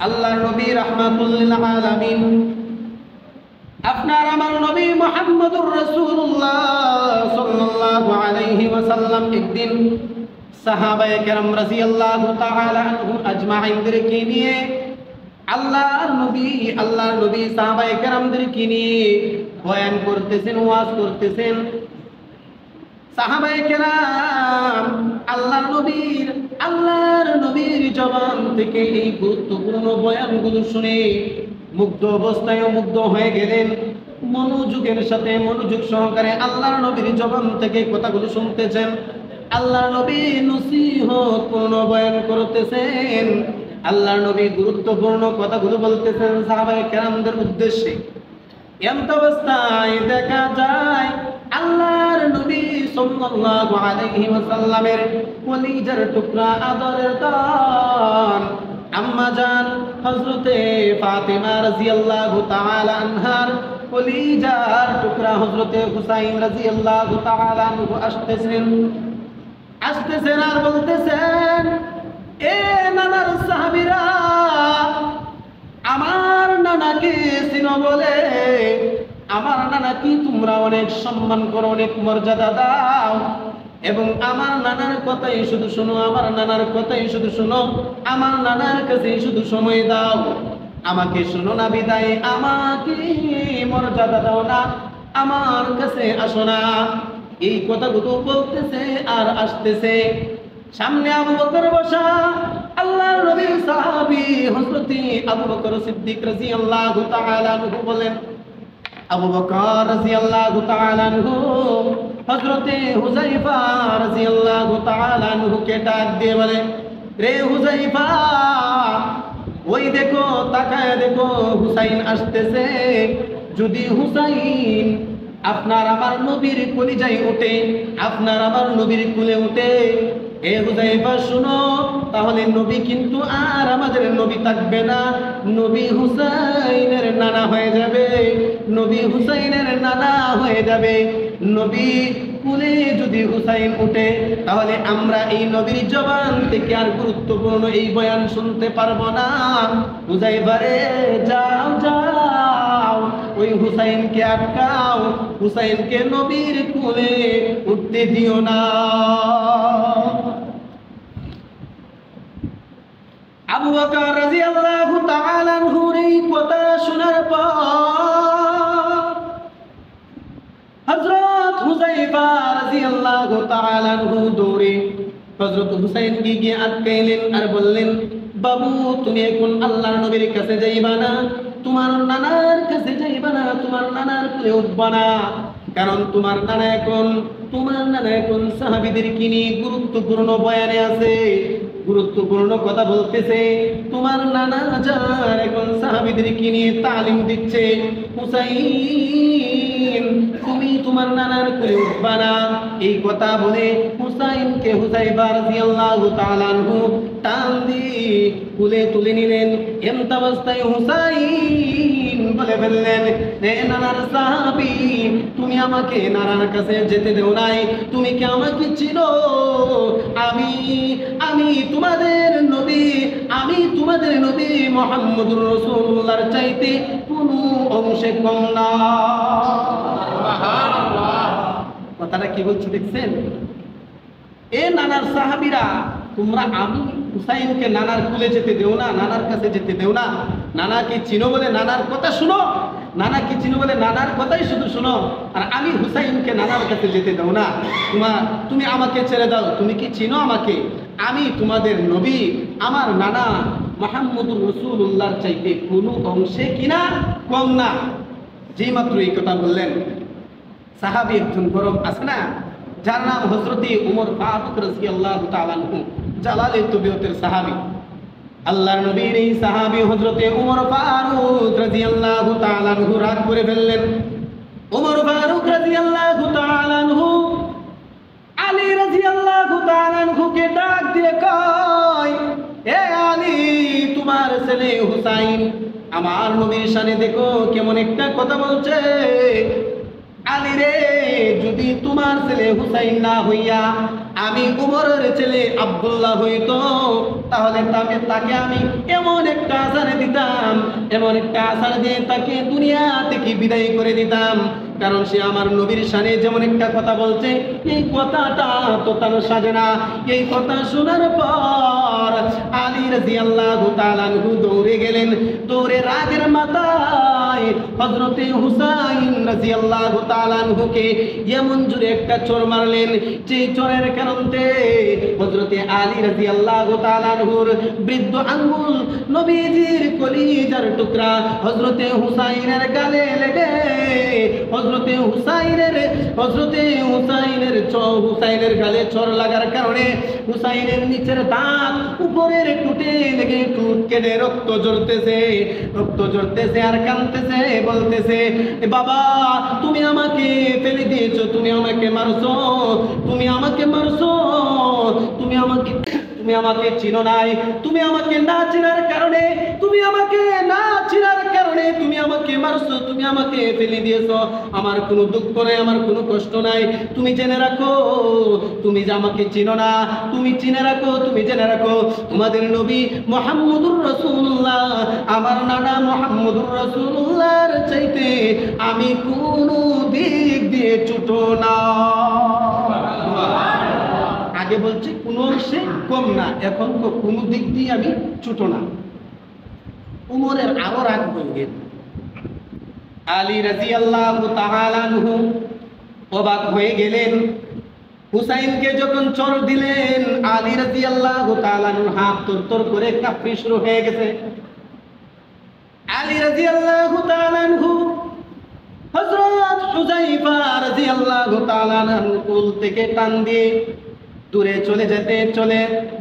আল্লাহর নবী রাহমাতুল লিল আলামিন আপনার আমার নবী মুহাম্মদুর রাসূলুল্লাহ সাল্লাল্লাহু আলাইহি ওয়াসাল্লাম একদিন সাহাবায়ে কেরাম রাদিয়াল্লাহু তাআলা আনহুম আজমাইনদেরকে নিয়ে আল্লাহর নবী সাহাবায়ে কেরামদেরকে নিয়ে বয়ান করতেছেন, ওয়াজ করতেছেন। সাহাবায়ে কেরাম আল্লাহর নবীর জবান থেকে এই গুরুত্বপূর্ণ বয়ানগুলো শুনে মুগ্ধ অবস্থায় মুগ্ধ হয়ে গেলেন। মনোযোগ সহকারে আল্লাহর নবীর জবান থেকে কথাগুলো শুনতেছেন। আল্লাহর নবী নসিহতপূর্ণ বয়ান করতেছেন। আল্লাহর নবী গুরুত্বপূর্ণ কথাগুলো বলতেছেন সাহাবায়ে কেরামদের উদ্দেশ্যে। এমত অবস্থায় দেখা যায় আল্লাহর নবী সাল্লাল্লাহু আলাইহি ওয়াসাল্লামের কলিজার টুকরা আদরের দান আম্মা জান হযরতে ফাতিমা রাদিয়াল্লাহু তাআলা আনহার কলিজার টুকরা হযরতে হুসাইন রাদিয়াল্লাহু তাআলা আনহু আসতেছেন আর বলতেছেন, এ নানার সাহাবীরা, আমার নানাকে চিনো বলে আমার নানাকে তোমরা অনেক সম্মান করো, অনেক মর্যাদা দাও এবং আমার নানার কথাই শুধু শোনো, আমার নানার কাছে শুধু সময় দাও। আমাকে শোনো না বিদায় আমাকে মর্যাদা দাও না, আমার কাছে আসো না। এই কথাগুলো বলতেছে আর আসতেছে। সামনে আবু বকর বসা, আল্লাহর নবীর সাহাবী হযরতে আবু বকর সিদ্দিক রাদিয়াল্লাহু তাআলা আনহু বলেন, আবু বকর রাদিয়াল্লাহু তাআলা আনহু হযরতে হুযায়ফা রাদিয়াল্লাহু তাআলা আনহুকে ডাক দিয়ে বলে, রে হুযায়ফা, ওই দেখো, তাকায় দেখো, হুসাইন আসতেছে। যদি হুসাইন আপনার আমার নবীর কলিজায় ওঠে, আপনার আমার নবীর কুলে ওঠে, এ হুযায়ফা শুনো, তাহলে নবী কিন্তু আর আমাদের নবী থাকবে না, নবী হুসাইনের নানা হয়ে যাবে, নবী কুলে যদি হুসাইন ওঠে তাহলে আমরা এই নবীর জবান থেকে আর গুরুত্বপূর্ণ এই বয়ান শুনতে পারবো না। হুযায়ফা রে, যাও ওই হুসাইনকে আটকাও, হুসাইনকে নবীর কুলে উঠতে দিও না। আবু বকর রাদিয়াল্লাহু তাআলা আনহুর এই কথা শোনার পর হযরত হুযায়ফা রাদিয়াল্লাহু তাআলা আনহু দৌড়ে হযরত হুসাইনকে গিয়ে আটকাইলেন আর বললেন, বাবু, তুমি এখন আল্লাহর নবীর কাছে যাইবা না, তোমার নানার কাছে যাইবা না, তোমার নানার কুলে উঠবা না, কারণ তোমার নানা এখন সাহাবীদেরকে নিয়ে গুরুত্বপূর্ণ বয়ানে আছে, গুরুত্বপূর্ণ কথা বলতেছে। তোমার নানা যার এখন সাহাবীদেরকে নিয়ে তালিম দিচ্ছে। হুসাইন, তুমি তোমার নানার কুলে উঠবা না। এই কথা বলে হুসাইনকে হুযায়ফা রাদিয়াল্লাহু তাআলা আনহু টান দিয়ে কুলে তুলে নিলেন। এমত অবস্থায় হুসাইন বলে ফেললেন, হে নানার সাহাবী, তুমি আমাকে নানার কাছে যেতে দেও নাই, তুমি কি আমাকে চিনো? আমি তোমাদের নবী মুহাম্মদুর রাসূলুল্লাহর চাইতে কোনো অংশে কম না। সুবহানাল্লাহ। কথাটা কি বলছে দেখছেন? এ নানার সাহাবীরা, তোমরা আমি হুসাইনকে নানার কুলে যেতে দেও না, নানার কাছে যেতে দেও না। নানাকে চিনো বলে নানার কথা শুনো, নানাকে চিনো বলে নানার কথাই শুধু শুনো, আর আমি হুসাইনকে নানার কাছে যেতে দেও না। তুমি আমাকে ছেড়ে দাও, তুমি কি চিনো আমাকে? আমি তোমাদের নবী, আমার নানা মুহাম্মদুর রাসূলুল্লাহর চাইতে কোনো অংশে কিনা কম না। যেই মাত্র এই কথা বললেন, সাহাবী একজন গরম আছে না, যার নাম হযরতে উমর ফারুক রাদিয়াল্লাহু তাআলা আনহু, জালালের তবিয়তের সাহাবী। আল্লাহর নবীর এই সাহাবী হযরতে উমর ফারুক রাদিয়াল্লাহু তাআলা আনহু রাগ করে ফেললেন। উমর ফারুক রাদিয়াল্লাহু তাআলা আনহু আলী রাদিয়াল্লাহু তাআলা আনহুকে ডাক দিয়ে কয়, এ আলী, তোমার ছেলে হুসাইন আমার নবীর শানে দেখো কেমন একটা কথা বলছে। আলী রে, যদি তোমার ছেলে হুসাইন না হইয়া আমি উমরের ছেলে আব্দুল্লাহ হইতো, তাহলে তাকে আমি এমন একটা আযান দিতাম, এমন একটা আছাড় দিয়ে তাকে দুনিয়া থেকে বিদায় করে দিতাম। কারণ সে আমার নবীর শানে যেমন একটা কথা বলছে, এই কথাটা তো তার সাজে না। এই কথা শোনার পর আলী রাদিয়াল্লাহু তাআলা আনহু দৌড়ে গেলেন। দৌড়ে রাগের মাথায় হযরতে হুসাইন রাদিয়াল্লাহু তাআলা আনহুকে এমন জোরে একটা চড় মারলেন, যে চড়ের কারণে হযরতে আলী রাদিয়াল্লাহু তাআলা আনহুর বৃদ্ধ আঙ্গুল নবীজির কলিজার টুকরা হযরতে হুসাইনের গালে লেগে হযরতে হুসাইনের গালে চড় লাগার কারণে হুসাইনের নিচের দাঁত উপরের টুটে লেগে টুট কেটে রক্ত ঝরতেছে আর কাঁদতেছে, বলতেছে, বাবা তুমি আমাকে ফেলে দিয়েছো, তুমি আমাকে মারছো, তুমি আমাকে চিনো নাই, তুমি আমাকে না চিনার কারণে তুমি আমাকে মারছো, তুমি আমাকে ফেলে দিয়েছো। আমার কোনো দুঃখ নাই, আমার কোনো কষ্ট নাই। তুমি জেনে রাখো, তুমি যে আমাকে চিনো না, তুমি জেনে রাখো তোমাদের নবী মুহাম্মদুর রাসূলুল্লাহ, আমার নানা মুহাম্মদুর রাসূলুল্লাহর চাইতে আমি কোনো দিক দিয়ে ছোট না। আগে বলছি কোনো অংশে কম না, এখন তো কোনো দিক দিয়ে আমি ছোট না। উমরের আরো রাগ হয়ে গেল। আলী রাদিয়াল্লাহু তাআলা আনহু অবাক হয়ে গেলেন। হুসাইনকে যখন চড় দিলেন, আলী রাদিয়াল্লাহু তাআলা আনহুর হাত তরতর করে কাঁপতে শুরু হয়ে গেছে। আলী রাদিয়াল্লাহু তাআলা আনহু হযরত হুযায়ফা রাদিয়াল্লাহু তাআলা আনহুর কোল থেকে টান দিয়ে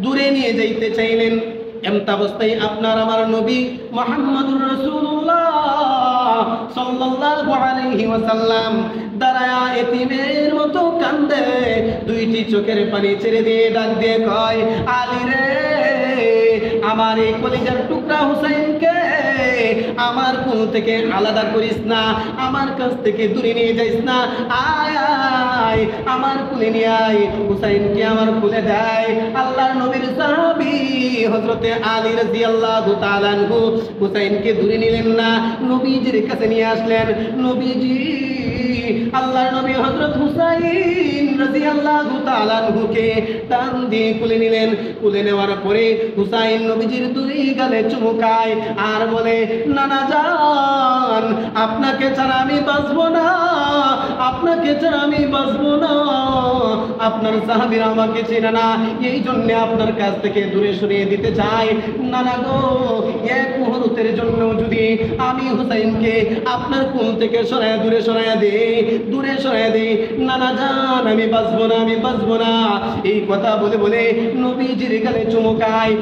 দূরে নিয়ে যাইতে চাইলেন। এমত অবস্থায় আপনার আমার নবী মুহাম্মদুর রাসূলুল্লাহ সাল্লাল্লাহু আলাইহি ওয়াসাল্লাম দাঁড়ায়া এতিমের মতো কান্দে, দুইটি চোখের পানি ছেড়ে দিয়ে ডাক দিয়ে কয়, আলী রে, আমার এই কলিজার টুকরা হুসাইনকে আমার কোল থেকে আলাদা করিস না, আমার কাছ থেকে দূরে নিয়ে যাইস না, আয় আয় আমার কোলে নিয়ে আয়। হুসাইনকে আমার কোলে দেয় আল্লাহর নবীর সাহাবী হযরতে আলী রাদিয়াল্লাহু তাআলা আনহু হুসাইনকে দূরে নিলেন না, নবীজির কাছে নিয়ে আসলেন। নবীজি আল্লাহর নবী হযরত হুসাইন রাদিয়াল্লাহু তাআলা আনহুকে টান দিয়ে কোলে নিলেন। কোলে নেওয়ার পরে হুসাইন নবীজির দুই গালে চুমু খায় আর বলে, নানা জান, আপনাকে ছাড়া আমি বাঁচবো না, আপনাকে ছাড়া আমি বাঁচবো না। আপনার সাহাবীরা আমাকে চেনে না, এই জন্য আপনার কাছ থেকে দূরে সরিয়ে দিতে চাই। নানা গো, এক মুহূর্তের জন্য যদি আমি হুসাইনকে আপনার কোল থেকে দূরে সরাইয়া দেই, নানা জান, আমি বাঁচবো না। এই কথা বলে বলে নবীজির গালে চুমু খায়।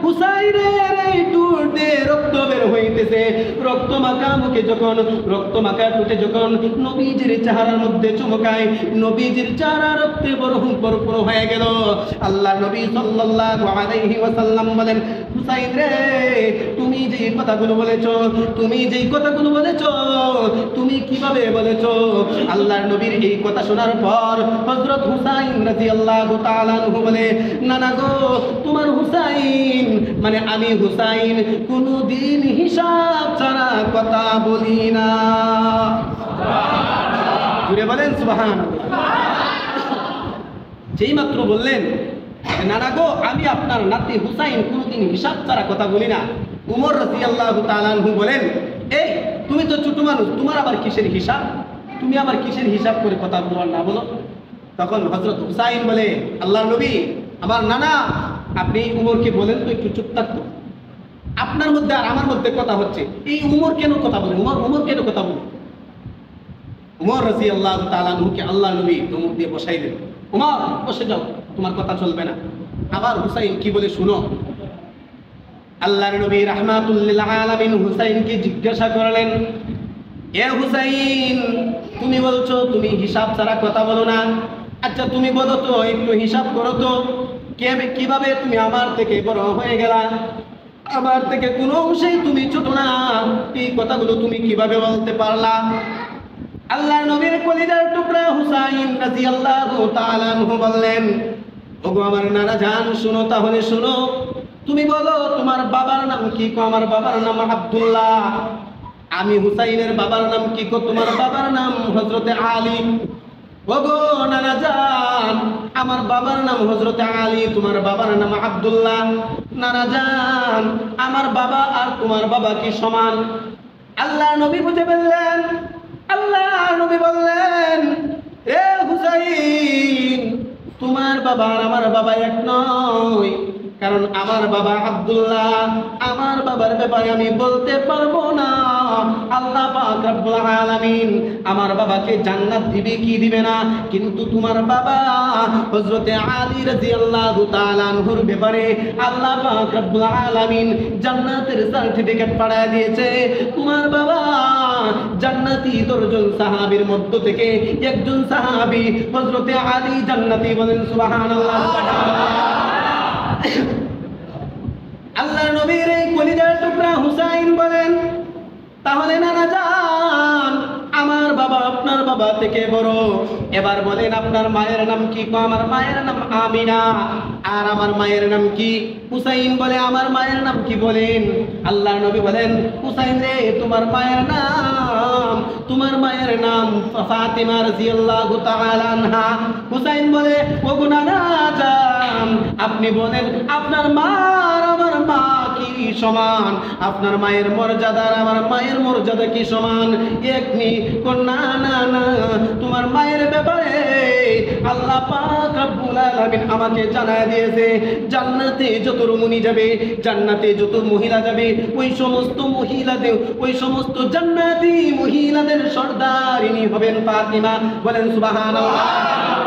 হুসাইনের এই টুট দিয়ে রক্ত বের হইতেছে। রক্ত মাখা মুখে যখন রক্ত মাখা টুটে যখন নবীজির চেহারার মধ্যে চুমকায়, নবীজির চেহারা রক্তে ভরপুর হয়ে গেল। আল্লাহ নবী সাল্লাল্লাহু আলাইহি ওয়াসাল্লাম বলেন, হুসাইন রে, তুমি যেই কথাগুলো বলেছো তুমি কিভাবে বলেছো? আল্লাহর নবীর এই কথা শোনার পর হযরত হুসাইন রাদিয়াল্লাহু তাআলা আনহু বলে, নানা গো, তোমার হুসাইন মানে আমি হুসাইন কোনদিন হিসাব ছাড়া কথা বলি না। জুড়ে বলেন সুবহানাল্লাহ। যেই মাত্র বললেন, নানা গো, আমি আপনার নাতি হুসাইন কোনদিন হিসাব ছাড়া কথা বলি না, উমর রাদিয়াল্লাহু তাআলা আনহু বলেন, এই তুমি তো ছোট মানুষ, তোমার আবার কিসের হিসাব? তুমি আবার কিসের হিসাব করে কথা বলার না বলো? তখন হযরত হুসাইন বলে, আল্লাহর নবী, আমার নানা, আপনি উমরকে বলেন তো একটু চুপ থাকতো। আপনার মধ্যে আর আমার মধ্যে কথা হচ্ছে, এই উমর কেন কথা বলে? উমর কেন কথা বলে? উমর রাদিয়াল্লাহু তাআলা আনহুকে আল্লাহর নবী ধমক দিয়ে বসাই দিলেন, উমর বসে যাও, তোমার কথা চলবে না। আবার হুসাইন কি বলে শুনো। আল্লাহর নবী রাহমাতুল লিল আলামিন হুসাইনকে জিজ্ঞাসা করলেন, এ হুসাইন, তুমি বলছো তুমি হিসাব ছাড়া কথা বলো না, আচ্ছা তুমি বলো তো, একটু হিসাব করো তো, কিভাবে তুমি আমার থেকে বড় হয়ে গেলা? আমার থেকে কোনো অংশেই তুমি ছোট না, এই কথাগুলো তুমি কিভাবে বলতে পারলা? আল্লাহর নবীর কলিজার টুকরা হুসাইন রাদিয়াল্লাহু তাআলা আনহু বললেন, ওগো আমার নানা জান, শুনো তাহলে শুনো। তুমি বলো তোমার বাবার নাম কি? কো আমার বাবার নাম আব্দুল্লাহ। আমি হুসাইনের বাবার নাম কি? কো তোমার বাবার নাম হযরতে আলী। ওগো নানা জান, আমার বাবার নাম হযরতে আলী, তোমার বাবার নাম আব্দুল্লাহ। নানা জান, আমার বাবা আর তোমার বাবা কি সমান? আল্লাহ নবী বুঝে বললেন, আল্লাহ নবী বললেন, এ হুসাইন, তোমার বাবা আর আমার বাবা এক নয়। কারণ আমার বাবা আব্দুল্লাহ, আমার বাবার ব্যাপারে আমি বলতে পারবো না। আল্লাহ পাক রব্বুল আলামিন আমার বাবাকে জান্নাত দিবে কি দিবে না, কিন্তু তোমার বাবা হযরতে আলী রাদিয়াল্লাহু তাআলা আনহুর ব্যাপারে আল্লাহ পাক রব্বুল আলামিন জান্নাতের সার্টিফিকেট পাঠিয়ে দিয়েছে। তোমার বাবা জান্নাতি 10 জন সাহাবীর মধ্য থেকে একজন সাহাবী হযরতে আলী জান্নাতি, বলেন সুবহানাল্লাহ। আল্লাহর নবীর এই কলিজার টুকরা হুসাইন বলেন, তাহলে নানা জান, আমার বাবা আপনার বাবা থেকে বড়। এবার বলেন আপনার মায়ের নাম কি? কো আমার মায়ের নাম আমিনা। আর আমার মায়ের নাম কি? হুসাইন বলে আমার মায়ের নাম কি? বলেন। আল্লাহর নবী বলেন, হুসাইন রে, তোমার মায়ের নাম, তোমার মায়ের নাম ফাতিমা রাদিয়াল্লাহু তাআলা আনহা। হুসাইন বলে, ওগো নানা জান, আপনি বলেন আপনার মা আর আমার মা কি সমান? আপনার মায়ের মর্যাদা আর আমার মায়ের মর্যাদা কি সমান? একনি না না না, তোমার মায়ের ব্যাপারে আল্লাহ পাক রব্বুল আলামিন আমাকে জানায় দিয়েছে, জান্নাতে যত রমণী যাবে, জান্নাতে যত মহিলা যাবে, ওই সমস্ত মহিলাদের, ওই সমস্ত জান্নাতি মহিলাদের সর্দারিনী হবেন ফাতিমা। বলেন সুবহানাল্লাহ।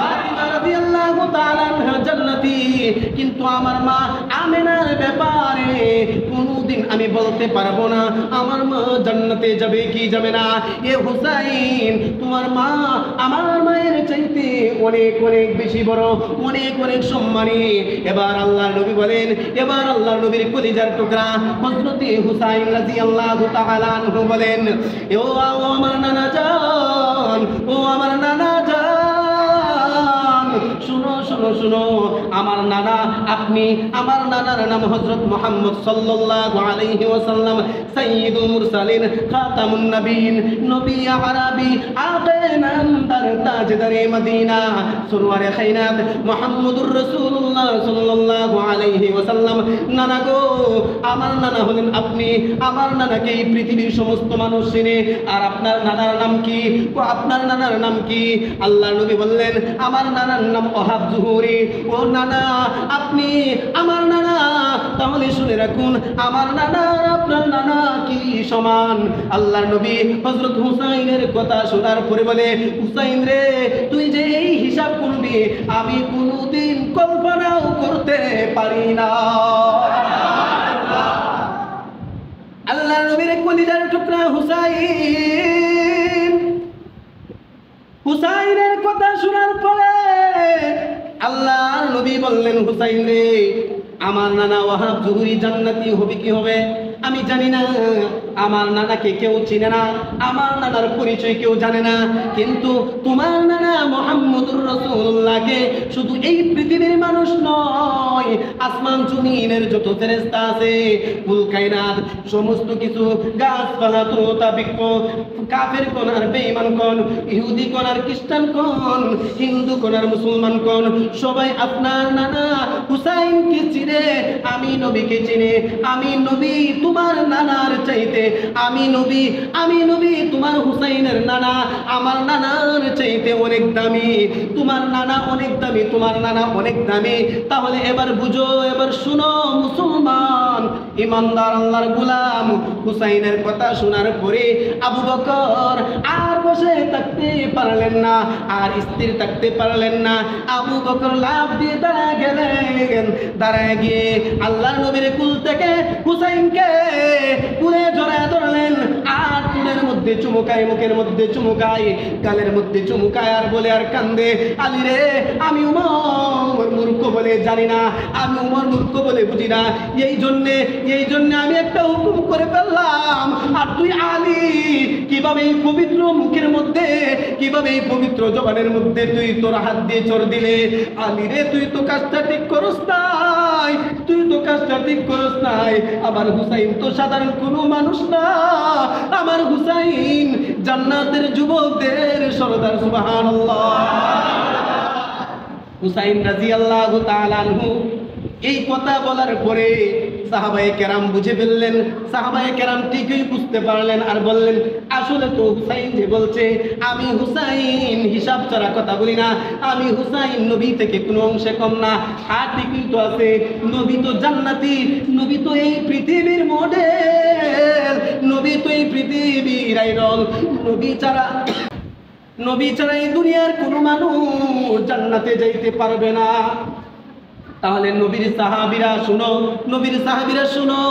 ফাতিমা রাদিয়াল্লাহু তাআলা আনহা জান্নাতি, কিন্তু আমার মা আমিনার ব্যাপারে কোনদিন আমি বলতে পারবো না আমার মা জান্নাতে যাবে কি যাবে না। এ হুসাইন, তোমার মা আমার মায়ের চাইতে অনেক অনেক বেশি বড়, অনেক অনেক সম্মানী। এবার আল্লাহর নবী বলেন, এবার আল্লাহর নবীর কলিজার টুকরা হযরতে হুসাইন রাদিয়াল্লাহু তাআলা আনহু বলেন, ও আমার নানা জান, ও আমার নানা জান, শুনো শুনো শুনো, আমার নানা, আপনি, আমার নানার নাম হযরত মুহাম্মদ সাল্লাল্লাহু আলাইহি ওয়াসাল্লাম, সাইয়্যিদুল মুরসালিন, খাতামুন নবীন, নবী আরবি, আগে নামদার তাজদারে মদিনা, সুরওয়ারে খাইনাত মুহাম্মদুর রাসূলুল্লাহ সাল্লাল্লাহু আলাইহি ওয়াসাল্লাম। নানা গো, আমার নানা হলেন আপনি। আমার নানাকে এই পৃথিবীর সমস্ত মানুষ চিনে। আর আপনার নানার নাম কি? আপনার নানার নাম কি? আল্লাহর নবী বললেন, আমার নানার নাম ওহাব জুহুরি। ও নানা, আপনি আমার নানা, তাহলে শুনে রাখুন, আমার নানা আপনার নানা কি সমান? আল্লাহর নবী হযরত হুসাইনের কথা শোনার পরে বলে, হুসাইন রে, তুই যে এই হিসাব করবি আমি কোনোদিন কল্পনাও করতে পারি না। আল্লাহর নবীর কলিজার টুকরা হুসাইন, হুসাইনের কথা শোনার পরে আল্লাহর নবী বললেন, হুসাইন রে, আমার নানা ওয়াহাব জুহুরি জান্নাতি হবে কি হবে আমি জানি না। আমার নানাকে কেউ চিনে না, আমার নানার পরিচয় কেউ জানে না, কিন্তু তোমার নানা মুহাম্মদুর রাসূলুল্লাহকে শুধু এই পৃথিবীর মানুষ নয়, আসমান জমিনের যত ফেরেশতা আছে, কুল কায়নাত, সমস্ত কিছু, গাছপালা, তরুতা বৃক্ষ, কাফের কোন আর বেঈমান কোন, ইহুদি কোন আর খ্রিস্টান কোন, হিন্দু কোন আর মুসলমান কোন, সবাই আপনার নানা হুসাইনকে চিনে। আমি নবীকে চিনে। আমি নবী তোমার নানার চাইতে, আমি নবী তোমার হুসাইনের নানা আমার নানার চাইতে অনেক দামি। তোমার নানা অনেক দামি, তোমার নানা অনেক দামি। তাহলে এবার বুঝো, এবার শুনো মুসলমান, ইমানদার আল্লাহর গোলাম। হুসাইনের কথা শোনার পরে আবু বকর আর বসে থাকতে পারলেন না, আর স্থির থাকতে পারলেন না। আবু বকর লাফ দিয়ে দাঁড়ায় গিয়ে আল্লাহর নবীর কুল থেকে হুসাইনকে কুলে জড়ায় ধরলেন, আর কুলের মধ্যে মধ্যে চুমুকায়, মুখের মধ্যে চুমুকায়, গালের মধ্যে চুমুকায়, আর বলে আর কান্দে, আলী রে আমি উমর মূর্খ বলে জানি না, আমি উমর মূর্খ বলে বুঝি না, এই জন্যে আমি একটা হুকুম করে ফেললাম। আর তুই আলী কিভাবে এই পবিত্র মুখের মধ্যে, কিভাবে এই পবিত্র জবানের মধ্যে তুই তোর হাত দিয়ে চড় দিলে? আলী রে তুই তো কাজটা ঠিক করস নাই, তুই তো কাজটা ঠিক করস নাই। আমার হুসাইন তো সাধারণ কোনো মানুষ না, আমার হুসাইন জান্নাতের যুবকদের সরদার। সুবহানাল্লাহ। হুসাইন রাদিয়াল্লাহু তাআলা আনহু এই কথা বলার পরে সাহাবায়ে কেরাম বুঝে ফেললেন, সাহাবায়ে কেরাম ঠিকই বুঝতে পারলেন, আর বললেন আসলে তো হুসাইন যে বলছে, আমি হুসাইন হিসাব ছাড়া কথা বলি না, আমি হুসাইন নবী থেকে কোনো অংশে কম না। আর ঠিকই তো আছে, নবী তো জান্নাতি, নবী তো এই পৃথিবীর মডেল, নবী তো এই পৃথিবীর আইডল, নবী ছাড়া এই দুনিয়ার কোনো মানুষ জান্নাতে যাইতে পারবে না। তাহলে নবীর সাহাবীরা শুনো,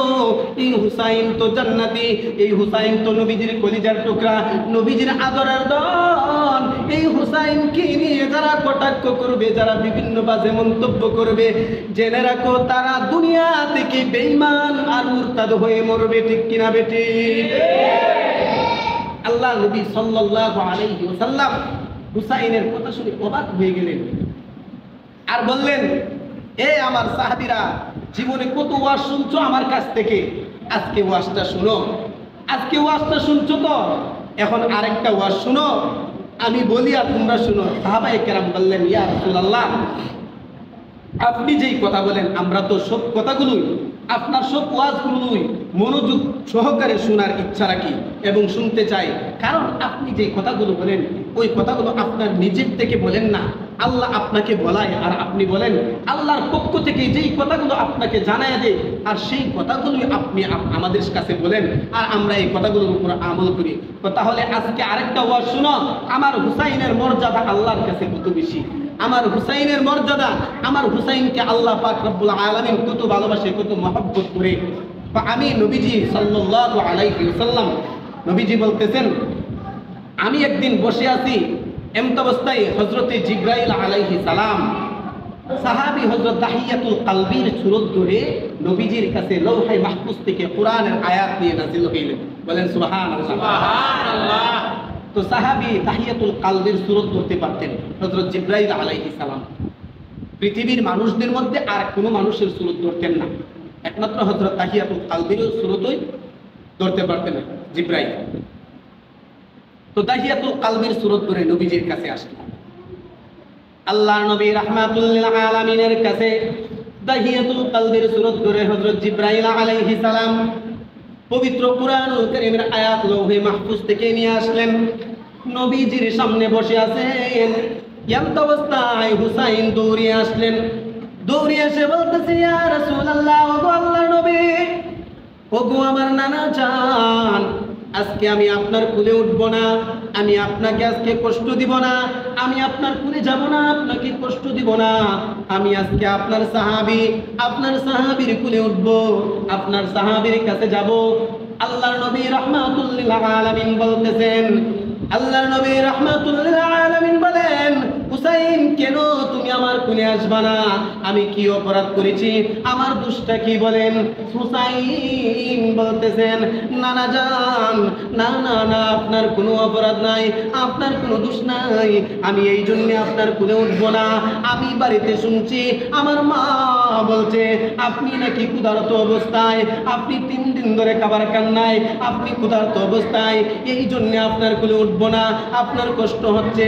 এই হুসাইন তো জান্নাতি, এই হুসাইন তো নবীজির কলিজার টুকরা, নবীজির আদরের দন। এই হুসাইনকে নিয়ে যারা কটাক্ষ করবে, যারা বিভিন্ন বাজে মন্তব্য করবে, জেনে রাখো তারা দুনিয়া থেকে বেঈমান আর মুরতাদ হয়ে মরবে। ঠিক কিনা বেটি? আল্লাহ নবী সাল্লাল্লাহু আলাইহি ওয়াসাল্লাম হুসাইনের কথা শুনে অবাক হয়ে গেলেন, আর বললেন, এ আমার সাহাবীরা, জীবনে কত ওয়াজ শুনছো আমার কাছ থেকে, আজকে ওয়াজটা শুনো, আজকে ওয়াজটা শুনছো তো, এখন আরেকটা ওয়াজ শুনো, আমি বলি আর তোমরা শুনো। সাহাবায়ে কেরাম বললেন, ইয়া রাসূলুল্লাহ, আপনি যেই কথা বলেন আমরা তো সব কথাগুলোই, আপনার সব ওয়াজগুলোই মনোযোগ সহকারে শোনার ইচ্ছা রাখি এবং শুনতে চাই, কারণ আপনি যে কথাগুলো বলেন ওই কথাগুলো আপনার নিজের থেকে বলেন না, আল্লাহ আপনাকে বলায়, আর আপনি বলেন আল্লাহর পক্ষ থেকে যেই কথাগুলো আপনাকে জানায় দেয়, আর সেই কথাগুলোই আপনি আমাদের কাছে বলেন, আর আমরা এই কথাগুলোর উপর আমল করি। তাহলে আজকে আরেকটা ওয়াজ শুনো, আমার হুসাইনের মর্যাদা আল্লাহর কাছে কত বেশি, আমার হুসাইনের মর্যাদা, আমার হুসাইনকে আল্লাহ পাক রব্বুল আলামিন কত ভালোবাসে, কত মহব্বত করে। আমি নবীজি সাল্লাল্লাহু আলাইহি ওয়াসাল্লাম, নবীজি বলতেছেন, আমি একদিন বসে আছি, এমত অবস্থায় হযরতে জিবরাইল আলাইহিস সালাম সাহাবী হযরত দাহিয়াতুল কলবির সূরত ধরে নবীজির কাছে লৌহে মাহফুজ থেকে কোরআনের আয়াত নিয়ে নাযিল হইলেন। বলেন সুবহানাল্লাহ। সুবহানাল্লাহ। তো সাহাবী তাহিয়াতুল কলবির সূরত ধরতে পারতেন হযরত জিবরাইল আলাইহিস সালাম, পৃথিবীর মানুষদের মধ্যে আর কোনো মানুষের সূরত ধরতেন না, একমাত্র হযরত তাহিয়াতুল কলবির সূরতই ধরতে পারতেন জিবরাইল। তো তাহিয়াতুল কলবির সূরত ধরে নবীজির কাছে আসলেন, আল্লাহর নবী রাহমাতুল লিল আলামিনের কাছে তাহিয়াতুল কলবির সূরত ধরে হযরত জিবরাইল আলাইহিস সালাম পবিত্র কুরআনুল কারীমের আয়াত লৌহে মাহফুজ থেকে নিয়ে আসলেন, নবীজির সামনে বসে আছেন। এমত অবস্থায় হুসাইন দৌড়ে আসলেন, দৌড়ে এসে বলতেছে, ইয়া রাসূলুল্লাহ, ওগো আল্লাহর নবী, ওগো আমার নানা জান, আজকে আমি আপনার কুলে উঠব না, আমি আপনাকে আজকে কষ্ট দিব না, আমি আপনার কুলে যাব না, আপনাকে কষ্ট দিব না, আমি আজকে আপনার সাহাবীর কুলে উঠব, আপনার সাহাবীর কাছে যাব। আল্লাহর নবী রাহমাতুল লিল আলামিন বলতেছেন, আল্লাহর নবী রাহমাতুল লিল আলামিন বলেন, হুসাইন কেন তুমি আমার কুলে আসবা না? আমি কি অপরাধ করেছি? আমার দোষটা কি বলেন? হুসাইন বলতেছেন, নানা জান, না না না, আপনার কোনো অপরাধ নাই, আপনার কোনো দোষ নাই, আমি এই জন্য আপনার কুলে উঠব না। আমি বাড়িতে শুনছি আমার মা বলছে আপনি নাকি ক্ষুধার্ত অবস্থায়, আপনি 3 দিন ধরে খাবার খান নাই, আপনি ক্ষুধার্ত অবস্থায়, এই জন্য আপনার কুলে উঠব না, আপনার কষ্ট হচ্ছে।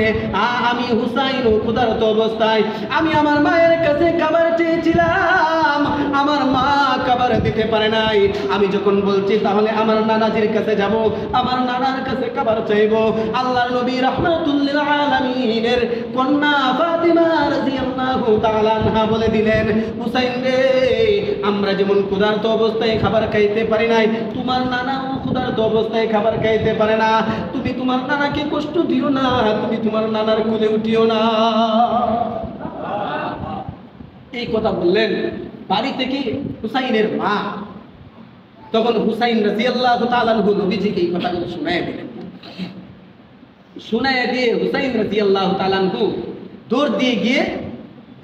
আমি হুসাইন ক্ষুধার্ত অবস্থায় আমি আমার মায়ের কাছে খাবার চেয়েছিলাম, আমার মা খাবার দিতে পারে নাই। আমি যখন বলছি তাহলে আমার নানাজির কাছে যাব, আমার নানার কাছে খাবার চাইব। আল্লাহর নবী রাহমাতুল লিল আলামিনের কন্যা ফাতিমা রাদিয়াল্লাহু তাআলা আনহা বলে দিলেন, হুসাইন রে, আমরা যেমন ক্ষুধার্ত অবস্থায় খাবার খাইতে পারি নাই, তোমার নানাও ক্ষুধার্ত অবস্থায় খাবার খাইতে পারে না। তুমি তোমার নানাকে কষ্ট দিও না, তুমি তোমার নানার কোলে উঠিও না। এই কথা বললেন বাড়ি থেকে হুসাইনের মা। তখন হুসাইন রাদিয়াল্লাহু তাআলা আনহু নবীজিকে এই কথাগুলো শোনায় দিলেন। শুনাইয়া দিয়ে হুসাইন রাদিয়াল্লাহু তাআলা আনহু দৌড় দিয়ে গিয়ে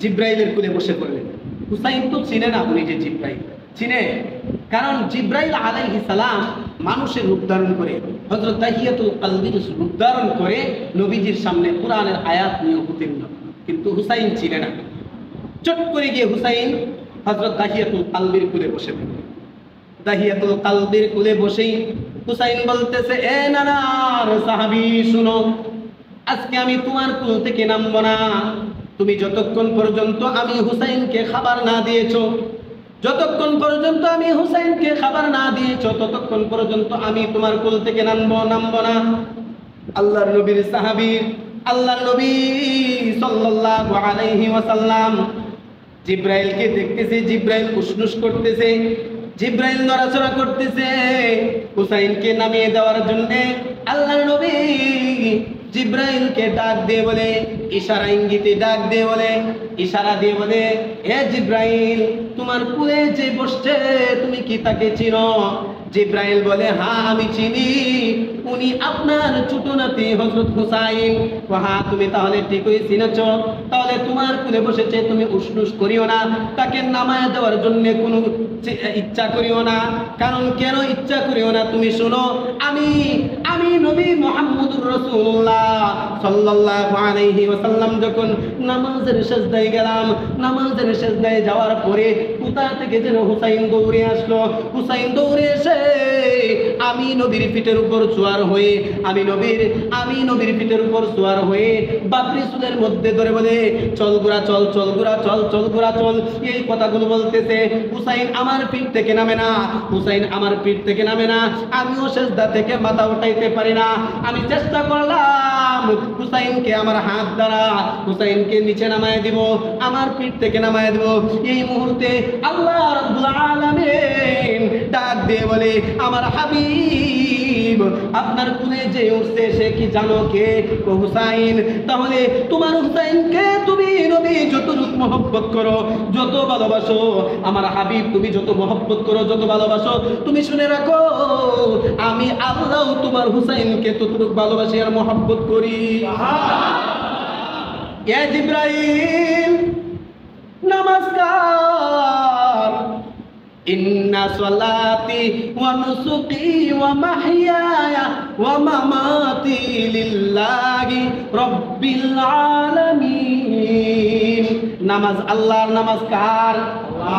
জিব্রাইলের কোলে বসে পড়লেন। হুসাইন তো চিনে না উনি যে জিব্রাইল, চিনে, কারণ জিব্রাইল আলাইহিস সালাম মানুষের রূপ ধারণ করে, হযরত দাহিয়াতুল কলবির রূপ ধারণ করে নবীজির সামনে কোরআনের আয়াত নিয়ে অবতীর্ণ, কিন্তু হুসাইন চিনে না। চট করে গিয়ে হুসাইন হযরত দাহিয়াতুল কলবির কোলে বসে পড়লেন। দাহিয়াতুল কলবির কোলে বসেই হুসাইন বলতেছে, এ নানার সাহাবী শুনো, আজকে আমি তোমার কোল থেকে নামবো না তুমি যতক্ষণ পর্যন্ত আমি হুসাইনকে খাবার না দিয়েছো, যতক্ষণ পর্যন্ত আমি হুসাইনকে খাবার না দিয়েছো ততক্ষণ পর্যন্ত আমি তোমার কোল থেকে নামবো না। আল্লাহর নবীর সাহাবী, আল্লাহর নবী সাল্লাল্লাহু আলাইহি ওয়াসাল্লাম জিব্রাইলকে দেখতেছে, জিব্রাইল উসনুস করতেছে, জিব্রাইল নড়াচড়া করতেছে হুসাইনকে নামিয়ে দেওয়ার জন্য। আল্লাহর নবী জিব্রাইলকে ডাক দিয়ে বলে, ইশারা ইঙ্গিতে ডাক দিয়ে বলে, ইশারা দিয়ে বলে, হে জিব্রাইল, তোমার কোলে যে বসছে তুমি কি তাকে চিনো? জিব্রাইল বলে, হ্যাঁ আমি চিনি, উনি আপনার ছোট নাতি হযরত হুসাইন। হ্যাঁ তুমি তাহলে ঠিকই চিনেছ, তাহলে তোমার কোলে বসেছে, তুমি উসনুস করিও না, তাকে নামায় দেওয়ার জন্য কোনো ইচ্ছা করিও না। কারণ কেন ইচ্ছা করিও না তুমি শোনো, আমি নবী মুহাম্মদুর রাসূলুল্লাহ সাল্লাল্লাহু আলাইহি ওয়াসাল্লাম যখন নামাজের সিজদায় গেলাম, নামাজের সিজদায় যাওয়ার পরে কোথা থেকে যেন হুসাইন দৌড়ে আসলো। হুসাইন দৌড়ে এসে আমি নবীর পিঠের উপর সওয়ার হয়ে, আমি নবীর পিঠের উপর সওয়ার হয়ে বাবরি চুলের মধ্যে ধরে বলে, চল গোরা চল, চল গোরা চল, চল গোরা চল, এই কথাগুলো বলতেছে। হুসাইন আমার পিঠ থেকে নামে না, হুসাইন আমার পিঠ থেকে নামে না, আমিও সিজদা থেকে মাথা উঠাইতে পারি না। আমি চেষ্টা করলাম হুসাইনকে আমার হাত দ্বারা হুসাইনকে নিচে নামায় দিব, আমার পিঠ থেকে নামায় দিব। এই মুহূর্তে আল্লাহ রাব্বুল আলামিন ডাক দিয়ে বলে, আমার হাবিব আপনার কোলে যে উঠছে সে কি জানো কে? হুসাইন। তাহলে তোমার হুসাইনকে তুমি নবী যতটুকু মহব্বত করো, যত ভালোবাসো, আমার হাবিব তুমি যত মহব্বত করো, যত ভালোবাসো, তুমি শুনে রাখো আমি আল্লাহ তোমার হুসাইনকে ততটুকু ভালোবাসি আর মহব্বত করি। ইয়া জিব্রাইল নমস্কার, ইন্না সলাতি ওয়া নুসুকি ওয়া মাহইয়ায়া ওয়া মামাতি লিল্লাহি রাব্বিল আলামিন। নামাজ আল্লাহর, নামাজ কার?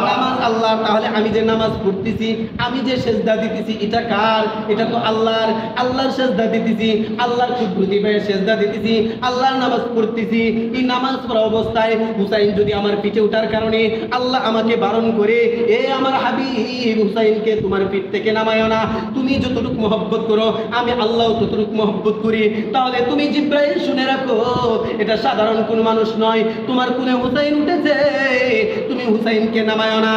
নামাজ আল্লাহর। তাহলে আমি যে নামাজ পড়তেছি, আমি যে সেজদা দিতেছি, এটা কার? এটা তো আল্লাহর। আল্লাহর সেজদা দিতেছি, আল্লাহর কুদরতি ভাবে সেজদা দিতেছি, আল্লাহর নামাজ পড়তেছি। এই নামাজ পড়া অবস্থায় হুসাইন যদি আমার পিঠে ওঠার কারণে আল্লাহ আমাকে বারণ করে, এ আমার হাবিব হুসাইনকে তোমার পিঠ থেকে নামায়ও না, তুমি যতটুকু মহব্বত করো আমি আল্লাহ ততটুকু মহব্বত করি, তাহলে তুমি জিব্রাইল শুনে রাখো এটা সাধারণ কোন মানুষ নয়, তোমার কোলে হুসাইন উঠেছে, তুমি হুসাইনকে নামায়ও না।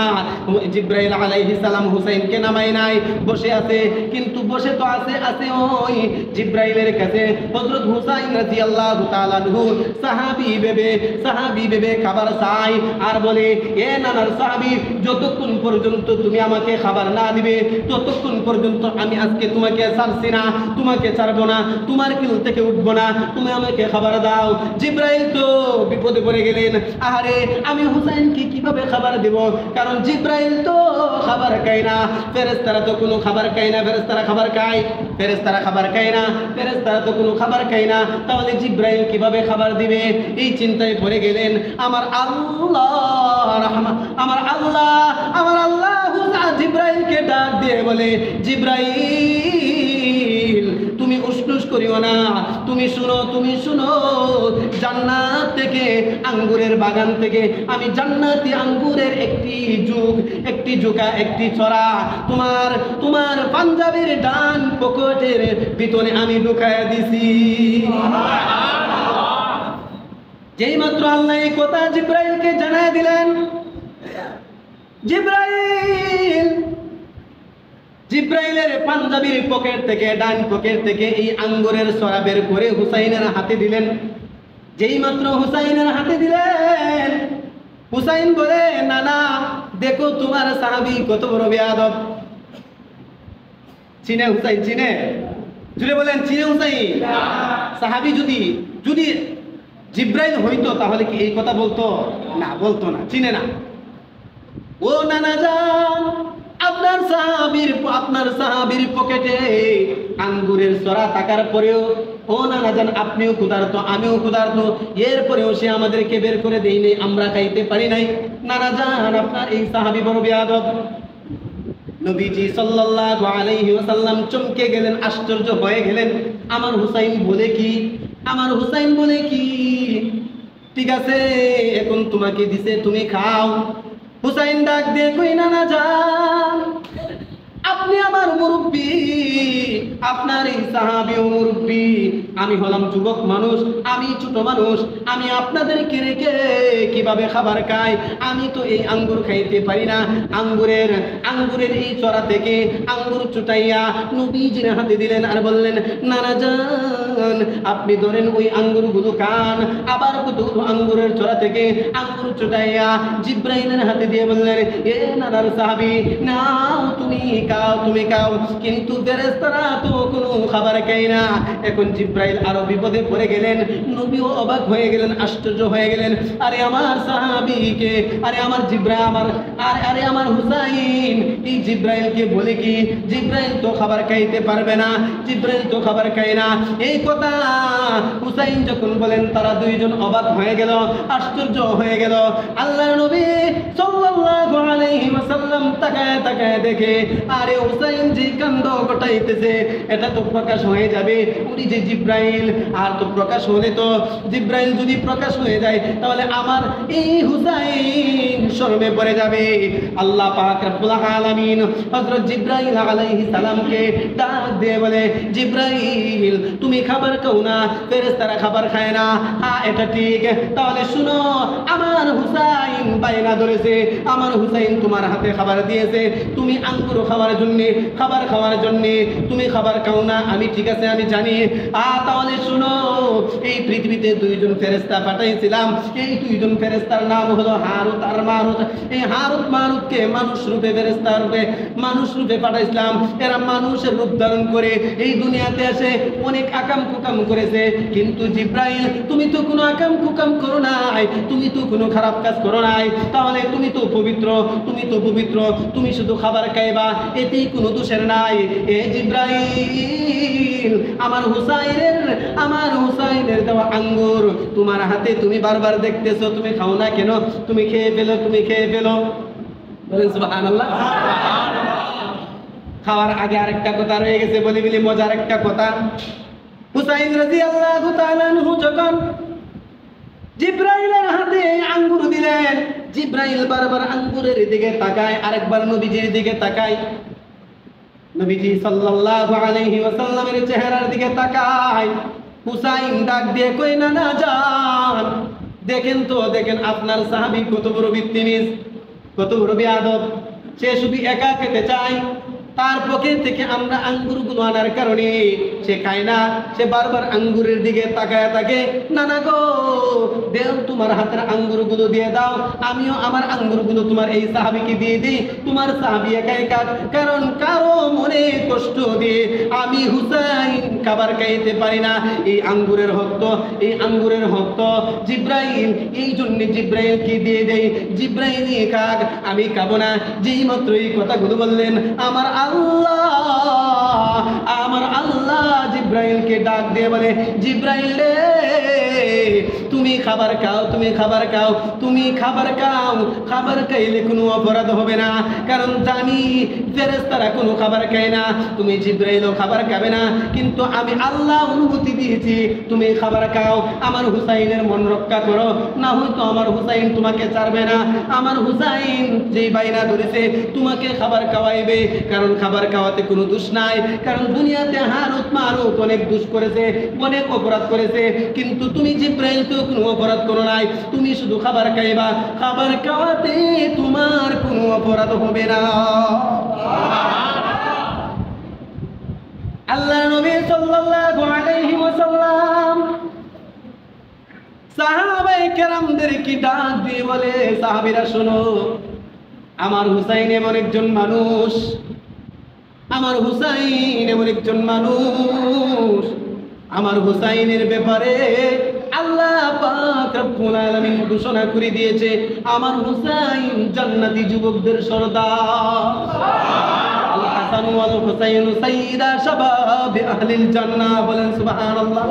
জিব্রাইল আলাইহিস সালাম হুসাইনকে নামায় নাই, বসে আছে, কিন্তু বসে তো আছে ওই জিব্রাইলের কাছে হযরত হুসাইন রাদিয়াল্লাহু তাআলা আনহু সাহাবী ভেবে খাবার চাই আর বলে, এ নানার সাহাবী, যতক্ষণ পর্যন্ত তুমি আমাকে খাবার না দিবে ততক্ষণ পর্যন্ত আমি আজকে তোমাকে ছাড়ছি না, তোমাকে ছাড়বো না, তোমার কিল থেকে উঠবো না, তুমি আমাকে খাবার দাও। জিব্রাইল তো বিপদে পড়ে গেলেন, আরে আমি হুসাইনকে কিভাবে খাবার দেব? কারণ জিব্রাইল তো খাবার খায় না, ফেরেশতারা তো কোনো খাবার খায় না, ফেরেশতারা খাবার খায়? ফেরেশতারা খাবার খায় না, ফেরেশতারা তো কোনো খাবার খায় না, তাহলে জিব্রাইল কিভাবে খাবার দিবে? এই চিন্তায় পড়ে গেলেন। আমার আল্লাহ জিব্রাইলকে ডাক দিয়ে বলে, জিব্রাইল তুমি উসনুস করিও না, তুমি শুনো, জান্নাত থেকে, আঙ্গুরের বাগান থেকে আমি জান্নাতি আঙ্গুরের একটি ছড়া তোমার পাঞ্জাবের ডান পকেটের ভিতরে আমি ঢুকায়া দিছি। যেই মাত্র আল্লাহ এই কথা জিব্রাইলকে জানায় দিলেন, জিব্রাইলের পাঞ্জাবির পকেট থেকে, ডান পকেট থেকে এই আঙ্গুরের ছড়া বের করে হুসাইনের হাতে দিলেন। যেই মাত্র হুসাইনের হাতে দিলেন, হুসাইন বলে, নানা দেখো তোমার সাহাবী কত বড় বেয়াদব। চিনে হুসাইন? চিনে? জুড়ে বলেন চিনে হুসাইন? সাহাবী যদি যদি জিব্রাইল হইতো তাহলে কি এই কথা বলতো? না, বলতো না, চিনে না। ও নানা যান, আপনার সাহাবীর পকেটে আঙ্গুরের সরা থাকার পরেও, ও নানা যান আপনিও ক্ষুধার্ত, আমিও ক্ষুধার্ত, এরপরেও সে আমাদেরকে বের করে দেই নাই, আমরা খাইতে পারি নাই। নানা যান, আপনার এই সাহাবী বড় বেয়াদব। নবীজি সাল্লাল্লাহু আলাইহি ওয়াসাল্লাম চমকে গেলেন, আশ্চর্য হয়ে গেলেন। আমার হুসাইন বলে কি? আমার হুসাইন বলে কি? ঠিক আছে, এখন তোমাকে দিছে, তুমি খাও। হুসাইন ডাক দিয়ে কই, নানা যান, আপনি আমার মুরব্বী, আপনার এই সাহাবীও মুরব্বী, আমি হলাম যুবক মানুষ, আমি ছোট মানুষ, আমি আপনাদেরকে রেখে কিভাবে খাবার খাই? আমি তো এই আঙ্গুর খাইতে পারি না। আঙ্গুরের এই চড়া থেকে আঙ্গুর চুটাইয়া নবীজির হাতে দিলেন আর বললেন, নানা যান আপনি ধরেন ওই আঙ্গুরগুলো খান। আবার কত আঙ্গুরের চড়া থেকে আঙ্গুর চুটাইয়া জিব্রাইলের হাতে দিয়ে বললেন, এ নানার সাহাবী, নাও তুমি খাও, তুমি খাও। কিন্তু ফেরেশতারা তো কোনো খাবার খায় না। এখন জিব্রাইল আরো বিপদে পড়ে গেলেন, নবীও অবাক হয়ে গেলেন, আশ্চর্য হয়ে গেলেন। আরে আমার সাহাবীকে, আরে আমার আরে আমার হুসাইন, এই জিব্রাইলকে বলে কি? জিব্রাইল তো খাবার খাইতে পারবে না, জিব্রাইল তো খাবার খায় না। এই কথা হুসাইন যখন বলেন, তারা দুইজন অবাক হয়ে গেল, আশ্চর্য হয়ে গেল। আল্লাহর নবী সাল্লাল্লাহু আলাইহি ওয়াসাল্লাম তাকায় তাকায় দেখে, আরে হুসাইন যে কান্দ ঘটাইতেছে, এটা তো প্রকাশ হয়ে যাবে, উনি যে জিব্রাইল। আর তো প্রকাশ হলে তো, জিব্রাইল যদি প্রকাশ হয়ে যায় তাহলে আমার এই হুসাইন শরমে পড়ে যাবে। আল্লাহ পাক রব্বুল আলামিন হযরত জিব্রাইল আলাইহিস সালামকে ডাক দিয়ে বলে, জিব্রাইল তুমি খাবার খাও না, ফেরেশতারা খাবার খায় না। হ্যাঁ এটা ঠিক, তাহলে শুনো, আমার হুসাইন বায়না ধরেছে, আমার হুসাইন তোমার হাতে খাবার দিয়েছে, তুমি আঙ্গুর খাওয়ার জন্য, খাবার খাওয়ার জন্য তুমি খাবার খাও না। আমি ঠিক আছে, আমি জানি। তাহলে শুনো, এই পৃথিবীতে দুইজন ফেরেশতা পাঠাইছিলাম, এই দুইজন ফেরেশতার নাম হলো হারুত আর মারুত। এই হারুত মারুতকে মানুষ রূপে, ফেরেশতা রূপে, মানুষ রূপে পাঠাইছিলাম। এরা মানুষের রূপ ধারণ করে এই দুনিয়াতে এসে অনেক আকাম কুকাম করেছে। কিন্তু জিব্রাইল তুমি তো কোনো আকাম কুকাম করো নাই, তুমি তো কোনো খারাপ কাজ করো নাই, তাহলে তুমি তো পবিত্র, তুমি তো পবিত্র, তুমি শুধু খাবার খাইবা, এতেই কোনো দোষের নাই। এ জিব্রাইল, আমার হুসাইনের দেওয়া আঙ্গুর তোমার হাতে তুমি বারবার দেখতেছো, তুমি খাও না কেন? তুমি খেয়ে ফেলো, তুমি খেয়ে ফেলো। বলেন সুবহানাল্লাহ। খাওয়ার আগে আরেকটা কথা রয়ে গেছে, বলি মজার একটা কথা। হুসাইন রাদিয়াল্লাহু তাআলা আনহু যখন জিব্রাইলের হাতে আঙ্গুর দিলেন, জিব্রাইল বারবার আঙ্গুরের দিকে তাকায়, আরেকবার নবীজির দিকে তাকায়। নবীজি সাল্লাল্লাহু আলাইহি ওয়াসাল্লামের চেহারার দিকে তাকায়। হুসাইন ডাক দিয়ে কই, নানা যান দেখেন তো, দেখেন আপনার সাহাবী কত বড় বিত্তিনিস, কত বড় বেয়াদব। সে শুধু একা খেতে চায়, তার পকেট থেকে আমরা আঙ্গুরগুলো আনার কারণে সে খায় না, সে বারবার আঙ্গুরের দিকে তাকায় থাকে। নানা গো, দেও তোমার হাতের আঙ্গুরগুলো দিয়ে দাও, আমিও আমার আঙ্গুরগুলো তোমার এই সাহাবীকে দিয়ে দিই, তোমার সাহাবী একাই খাক। কারণ কারো মনে কষ্ট দিয়ে আমি হুসাইন খাবার খাইতে পারি না। এই আঙ্গুরের হক তো জিব্রাইল, এই জন্য জিব্রাইলকে দিয়ে দেই, জিব্রাইলই খাক, আমি খাবো না। যেই মাত্র এই কথাগুলো বললেন, আমার আল্লাহ জিব্রাইলকে ডাক দিয়ে বলে, জিব্রাইল রে, তুমি খাবার খাও, তুমি খাবার খাও, তুমি খাবার খাও। খাবার খাইলে কোনো অপরাধ হবে না, কারণ জানি ফেরেশতারা কোনো খাবার খায় না, তুমি জিব্রাইলও খাবার খাবে না। কিন্তু আমি আল্লাহ অনুমতি দিয়েছি, তুমি খাবার খাও, আমার হুসাইনের মন রক্ষা করো, না হয়তো আমার হুসাইন তোমাকে ছাড়বে না। আমার হুসাইন যেই বাইনা ধরেছে তোমাকে খাবার খাওয়াইবে, কারণ খাবার খাওয়াতে কোনো দোষ নাই। কারণ দুনিয়াতে হারুত মারুত অনেক দোষ করেছে, অনেক অপরাধ করেছে, কিন্তু তুমি জিব্রাইল তো কোনো অপরাধ করো নাই, তুমি শুধু খাবার খাইবা, খাবার খাওয়াতে তোমার কোনো অপরাধ হবে না। আল্লাহ নবী সাল্লাল্লাহু আলাইহি ওয়াসাল্লাম সাহাবায়ে কেরামদেরকে ডাক দিয়ে বলে, সাহাবীরা শোনো, আমার হুসাইন এমন একজন মানুষ, আমার হুসাইন এমন একজন মানুষ, আমার হুসাইনের ব্যাপারে আল্লাহ পাক রব্বুল আলামিন ঘোষণা করে দিয়েছে, আমার হুসাইন জান্নাতি যুবকদের সরদার। আল হাসান ওয়াল হুসাইন সাইয়্যিদা শাবাব আহলিল জান্নাহ, বলেন সুবহানাল্লাহ।